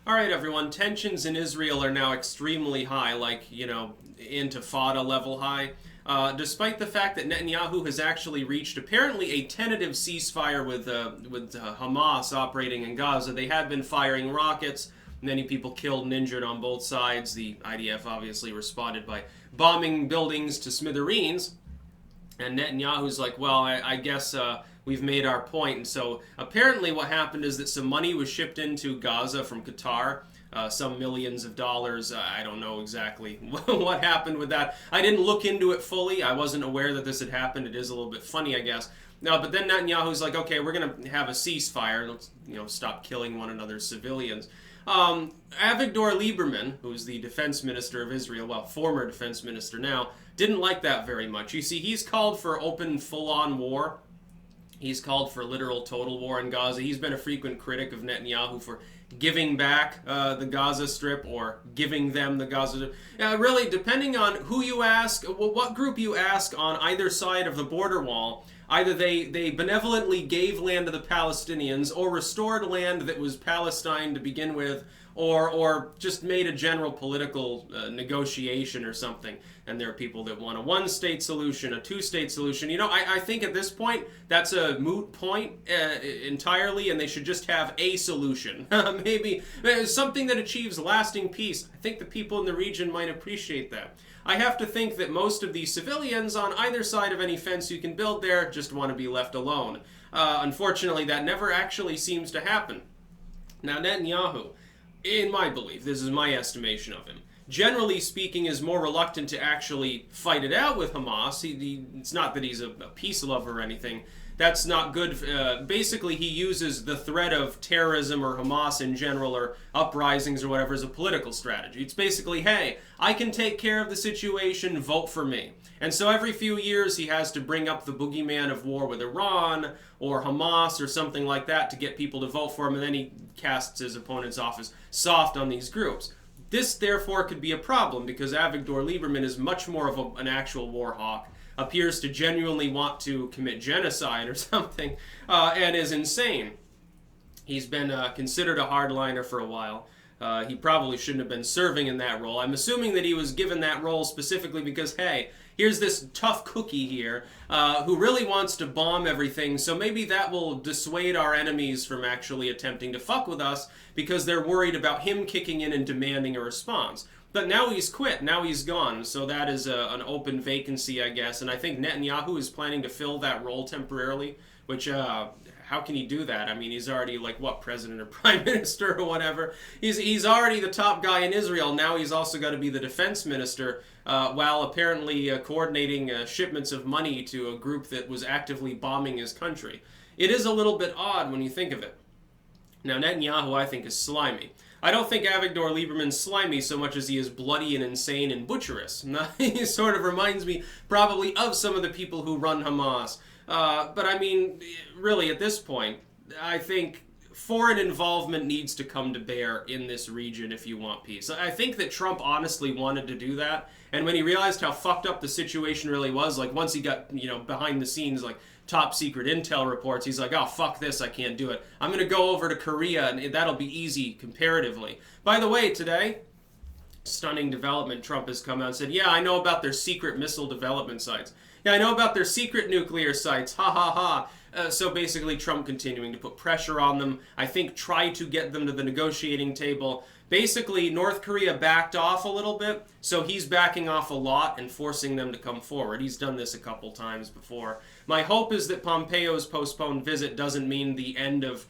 All right, everyone. Tensions in Israel are now extremely high, like, intifada level high. Despite the fact that Netanyahu has actually reached apparently a tentative ceasefire with Hamas operating in Gaza. They had been firing rockets. Many people killed and injured on both sides. The IDF obviously responded by bombing buildings to smithereens. And Netanyahu's like, well, I guess we've made our point. And so apparently what happened is that some money was shipped into Gaza from Qatar, some millions of dollars. I don't know exactly what happened with that. I didn't look into it fully. I wasn't aware that this had happened. It is a little bit funny, I guess. No, but then Netanyahu's like, okay, we're going to have a ceasefire. Let's stop killing one another's civilians. Avigdor Lieberman, who's the defense minister of Israel, well, former defense minister now, didn't like that very much. You see, he's called for open, full-on war. He's called for literal total war in Gaza. He's been a frequent critic of Netanyahu for giving back the Gaza Strip or giving them the Gaza Strip. Really, depending on who you ask, what group you ask on either side of the border wall, either they benevolently gave land to the Palestinians or restored land that was Palestine to begin with, or just made a general political negotiation or something. And there are people that want a one-state solution, a two-state solution. I think at this point, that's a moot point entirely, and they should just have a solution. Maybe something that achieves lasting peace. I think the people in the region might appreciate that. I have to think that most of the civilians on either side of any fence you can build there just want to be left alone. Unfortunately, that never actually seems to happen. Now, Netanyahu, in my belief, this is my estimation of him, generally speaking, is more reluctant to actually fight it out with Hamas. It's not that he's a peace lover or anything. That's not good. Basically, he uses the threat of terrorism or Hamas in general or uprisings or whatever as a political strategy. It's basically, hey, I can take care of the situation, vote for me. And so every few years he has to bring up the boogeyman of war with Iran or Hamas or something like that to get people to vote for him, and then he casts his opponents off as soft on these groups. This, therefore, could be a problem because Avigdor Lieberman is much more of an actual war hawk, appears to genuinely want to commit genocide or something, and is insane. He's been considered a hardliner for a while. He probably shouldn't have been serving in that role. I'm assuming that he was given that role specifically because, hey, here's this tough cookie here who really wants to bomb everything, so maybe that will dissuade our enemies from actually attempting to fuck with us because they're worried about him kicking in and demanding a response. But now he's quit, now he's gone, so that is an open vacancy, I guess, and I think Netanyahu is planning to fill that role temporarily, which, how can he do that? I mean, he's already, president or prime minister or whatever. He's already the top guy in Israel, now he's also got to be the defense minister, while apparently coordinating shipments of money to a group that was actively bombing his country. It is a little bit odd when you think of it. Now, Netanyahu, I think, is slimy. I don't think Avigdor Lieberman's slimy so much as he is bloody and insane and butcherous. He sort of reminds me probably of some of the people who run Hamas. But I mean, really, at this point, I think foreign involvement needs to come to bear in this region if you want peace. I think that Trump honestly wanted to do that, and when he realized how fucked up the situation really was, once he got, behind the scenes, top secret intel reports, he's like, oh, fuck this, I can't do it. I'm going to go over to Korea, and that'll be easy comparatively. By the way, today, stunning development, Trump has come out and said, yeah, I know about their secret missile development sites. Yeah, I know about their secret nuclear sites, ha ha ha. So basically Trump continuing to put pressure on them, I think try to get them to the negotiating table. Basically, North Korea backed off a little bit, so he's backing off a lot and forcing them to come forward. He's done this a couple times before. My hope is that Pompeo's postponed visit doesn't mean the end of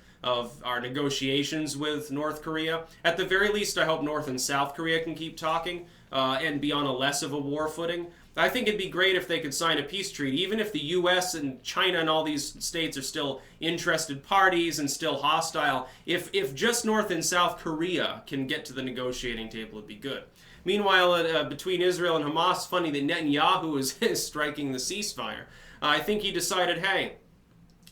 our negotiations with North Korea. At the very least, I hope North and South Korea can keep talking and be on a less of a war footing. I think it'd be great if they could sign a peace treaty, even if the U.S. and China and all these states are still interested parties and still hostile. If just North and South Korea can get to the negotiating table, it'd be good. Meanwhile, between Israel and Hamas, funny that Netanyahu is striking the ceasefire. I think he decided, hey,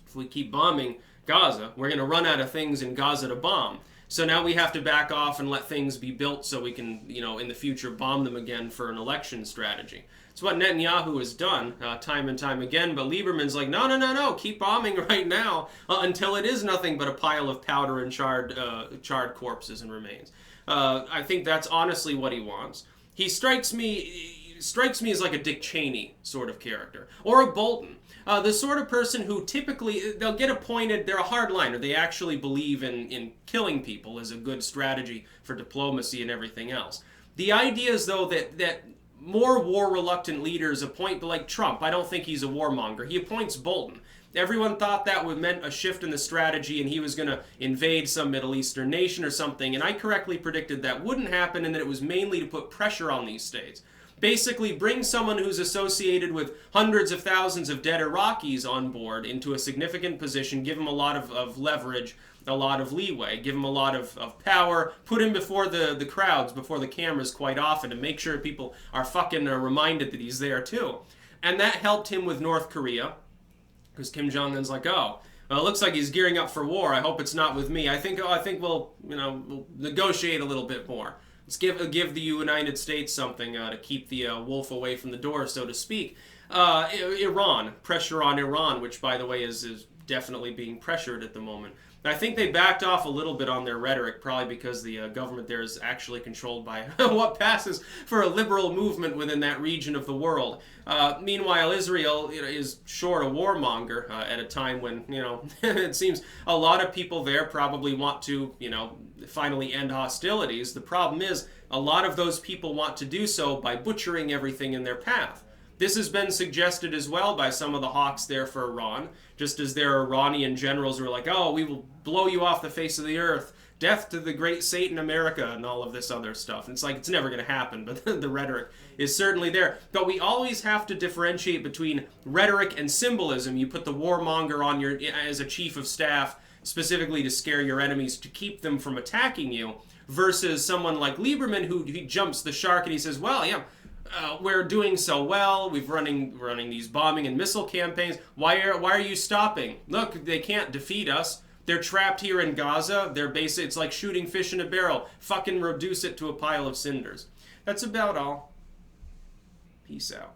if we keep bombing Gaza, we're going to run out of things in Gaza to bomb. So now we have to back off and let things be built so we can, in the future bomb them again for an election strategy. It's what Netanyahu has done time and time again, but Lieberman's like, no, no, no, no, keep bombing right now until it is nothing but a pile of powder and charred corpses and remains. I think that's honestly what he wants. He strikes me as like a Dick Cheney sort of character, or a Bolton. The sort of person who typically, they'll get appointed, they're a hardliner. They actually believe in killing people as a good strategy for diplomacy and everything else. The idea is, though, that more war-reluctant leaders appoint, like Trump. I don't think he's a warmonger. He appoints Bolton. Everyone thought that would meant a shift in the strategy and he was going to invade some Middle Eastern nation or something, and I correctly predicted that wouldn't happen and that it was mainly to put pressure on these states. Basically bring someone who's associated with hundreds of thousands of dead Iraqis on board into a significant position, give him a lot of leverage, a lot of leeway, give him a lot of power, put him before the crowds, before the cameras quite often, to make sure people are fucking reminded that he's there too. And that helped him with North Korea, because Kim Jong-un's like, oh, well, it looks like he's gearing up for war. I hope it's not with me. I think we'll negotiate a little bit more. Let's give the United States something to keep the wolf away from the door, so to speak. Iran, pressure on Iran, which, by the way, is definitely being pressured at the moment. I think they backed off a little bit on their rhetoric, probably because the government there is actually controlled by what passes for a liberal movement within that region of the world. Meanwhile, Israel is sure a warmonger at a time when, it seems a lot of people there probably want to, finally end hostilities. The problem is a lot of those people want to do so by butchering everything in their path. This has been suggested as well by some of the hawks there for Iran, just as there are Iranian generals who are like, oh, we will blow you off the face of the earth, death to the great Satan America, and all of this other stuff. And it's like, it's never going to happen, but the rhetoric is certainly there. But we always have to differentiate between rhetoric and symbolism. You put the warmonger on as a chief of staff, specifically to scare your enemies, to keep them from attacking you, versus someone like Lieberman, who he jumps the shark and he says, well, yeah, we're doing so well. We've running these bombing and missile campaigns. Why are you stopping? Look, they can't defeat us. They're trapped here in Gaza. It's like shooting fish in a barrel. Fucking reduce it to a pile of cinders. That's about all. Peace out.